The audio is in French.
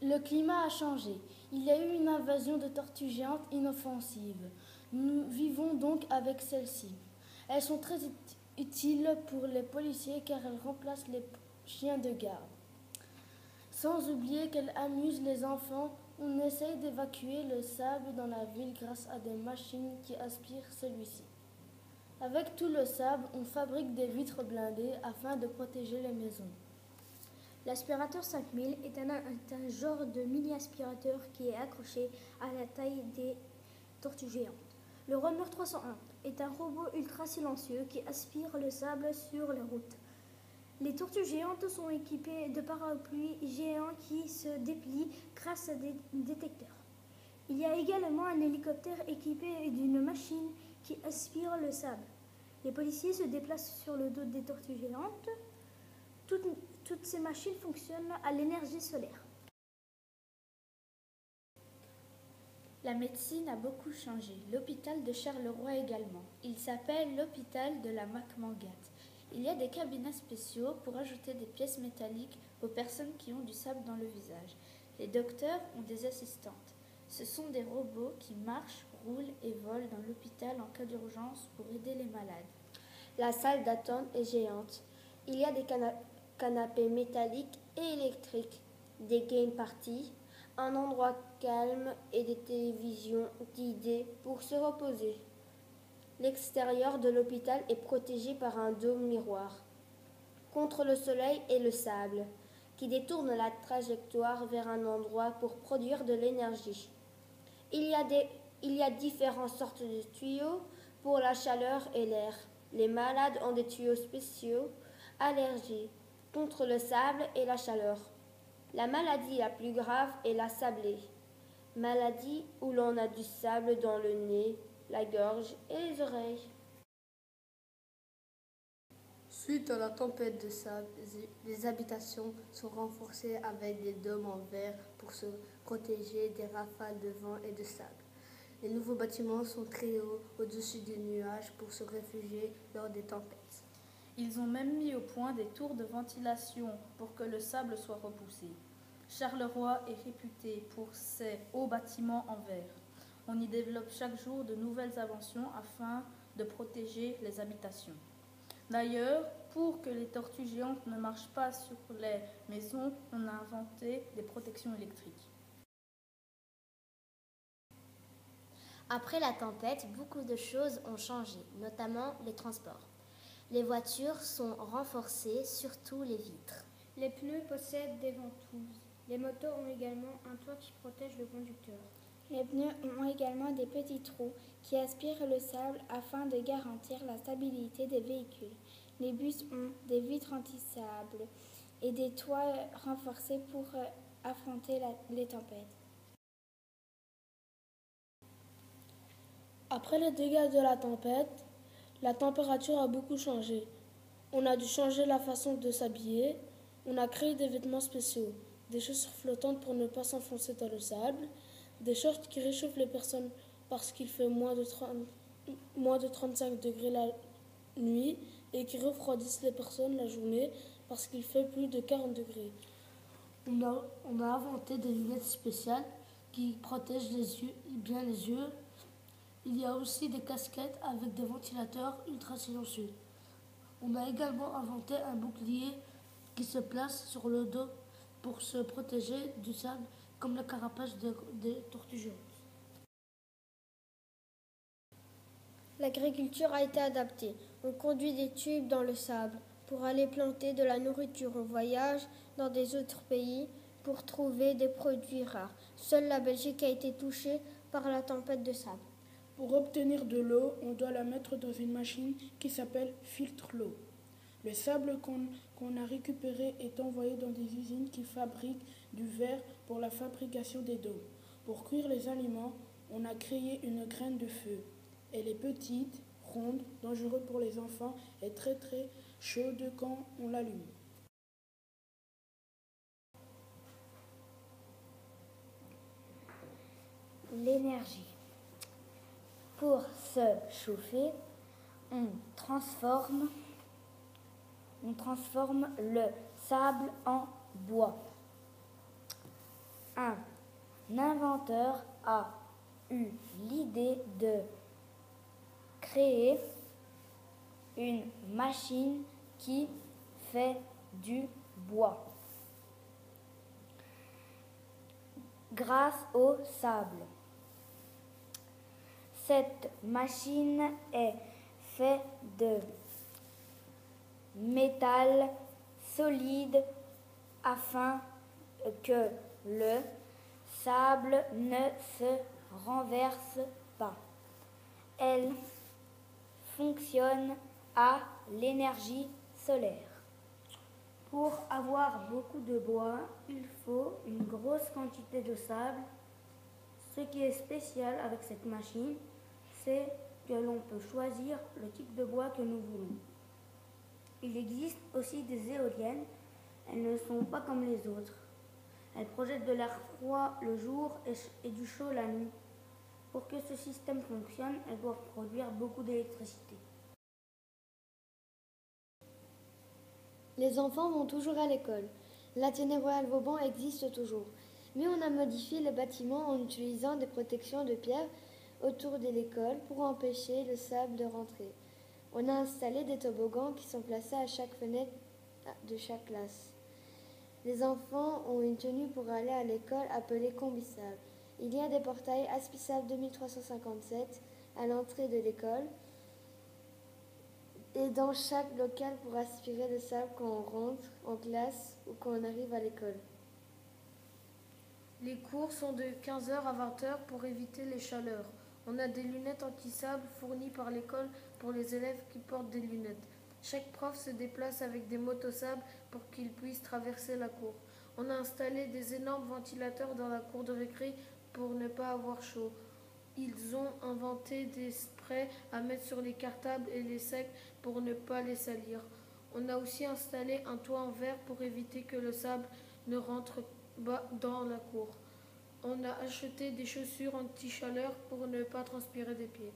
Le climat a changé. Il y a eu une invasion de tortues géantes inoffensives. Nous vivons donc avec celles-ci. Elles sont très utiles pour les policiers car elles remplacent les chiens de garde. Sans oublier qu'elles amusent les enfants, on essaye d'évacuer le sable dans la ville grâce à des machines qui aspirent celui-ci. Avec tout le sable, on fabrique des vitres blindées afin de protéger les maisons. L'aspirateur 5000 est un genre de mini-aspirateur qui est accroché à la taille des tortues géantes. Le Runner 301 est un robot ultra silencieux qui aspire le sable sur les routes. Les tortues géantes sont équipées de parapluies géants qui se déplient grâce à des détecteurs. Il y a également un hélicoptère équipé d'une machine qui aspire le sable. Les policiers se déplacent sur le dos des tortues géantes. Toutes ces machines fonctionnent à l'énergie solaire. La médecine a beaucoup changé, l'hôpital de Charleroi également. Il s'appelle l'hôpital de la Macmangat. Il y a des cabinets spéciaux pour ajouter des pièces métalliques aux personnes qui ont du sable dans le visage. Les docteurs ont des assistantes. Ce sont des robots qui marchent, roulent et volent dans l'hôpital en cas d'urgence pour aider les malades. La salle d'attente est géante. Il y a des canapés métalliques et électriques, des game parties, un endroit calme et des télévisions d'idées pour se reposer. L'extérieur de l'hôpital est protégé par un dôme miroir contre le soleil et le sable qui détourne la trajectoire vers un endroit pour produire de l'énergie. Il y a différentes sortes de tuyaux pour la chaleur et l'air. Les malades ont des tuyaux spéciaux allergiques contre le sable et la chaleur. La maladie la plus grave est la sablée, maladie où l'on a du sable dans le nez, la gorge et les oreilles. Suite à la tempête de sable, les habitations sont renforcées avec des dômes en verre pour se protéger des rafales de vent et de sable. Les nouveaux bâtiments sont très hauts au-dessus des nuages pour se réfugier lors des tempêtes. Ils ont même mis au point des tours de ventilation pour que le sable soit repoussé. Charleroi est réputé pour ses hauts bâtiments en verre. On y développe chaque jour de nouvelles inventions afin de protéger les habitations. D'ailleurs, pour que les tortues géantes ne marchent pas sur les maisons, on a inventé des protections électriques. Après la tempête, beaucoup de choses ont changé, notamment les transports. Les voitures sont renforcées, surtout les vitres. Les pneus possèdent des ventouses. Les motos ont également un toit qui protège le conducteur. Les pneus ont également des petits trous qui aspirent le sable afin de garantir la stabilité des véhicules. Les bus ont des vitres anti-sable et des toits renforcés pour affronter les tempêtes. Après les dégâts de la tempête, la température a beaucoup changé. On a dû changer la façon de s'habiller. On a créé des vêtements spéciaux, des chaussures flottantes pour ne pas s'enfoncer dans le sable, des shorts qui réchauffent les personnes parce qu'il fait moins de 35 degrés la nuit et qui refroidissent les personnes la journée parce qu'il fait plus de 40 degrés. On a inventé des lunettes spéciales qui protègent bien les yeux. Il y a aussi des casquettes avec des ventilateurs ultra silencieux. On a également inventé un bouclier qui se place sur le dos pour se protéger du sable comme la carapace des tortues géantes. L'agriculture a été adaptée. On conduit des tubes dans le sable pour aller planter de la nourriture. On voyage dans des autres pays pour trouver des produits rares. Seule la Belgique a été touchée par la tempête de sable. Pour obtenir de l'eau, on doit la mettre dans une machine qui s'appelle filtre l'eau. Le sable qu'on a récupéré est envoyé dans des usines qui fabriquent du verre pour la fabrication des dômes. Pour cuire les aliments, on a créé une graine de feu. Elle est petite, ronde, dangereuse pour les enfants et très très chaude quand on l'allume. L'énergie. Pour se chauffer, on transforme le sable en bois. Un inventeur a eu l'idée de créer une machine qui fait du bois grâce au sable. Cette machine est faite de métal solide afin que le sable ne se renverse pas. Elle fonctionne à l'énergie solaire. Pour avoir beaucoup de bois, il faut une grosse quantité de sable. Ce qui est spécial avec cette machine, c'est que l'on peut choisir le type de bois que nous voulons. Il existe aussi des éoliennes. Elles ne sont pas comme les autres. Elles projettent de l'air froid le jour et du chaud la nuit. Pour que ce système fonctionne, elles doivent produire beaucoup d'électricité. Les enfants vont toujours à l'école. L'Athénée Royal Vauban existe toujours. Mais on a modifié le bâtiment en utilisant des protections de pierre autour de l'école pour empêcher le sable de rentrer. On a installé des toboggans qui sont placés à chaque fenêtre de chaque classe. Les enfants ont une tenue pour aller à l'école appelée combissable. Il y a des portails aspissable 2357 à l'entrée de l'école et dans chaque local pour aspirer le sable quand on rentre en classe ou quand on arrive à l'école. Les cours sont de 15h à 20h pour éviter les chaleurs. On a des lunettes anti-sable fournies par l'école pour les élèves qui portent des lunettes. Chaque prof se déplace avec des motosables pour qu'ils puissent traverser la cour. On a installé des énormes ventilateurs dans la cour de récré pour ne pas avoir chaud. Ils ont inventé des sprays à mettre sur les cartables et les sacs pour ne pas les salir. On a aussi installé un toit en verre pour éviter que le sable ne rentre dans la cour. On a acheté des chaussures anti-chaleur pour ne pas transpirer des pieds.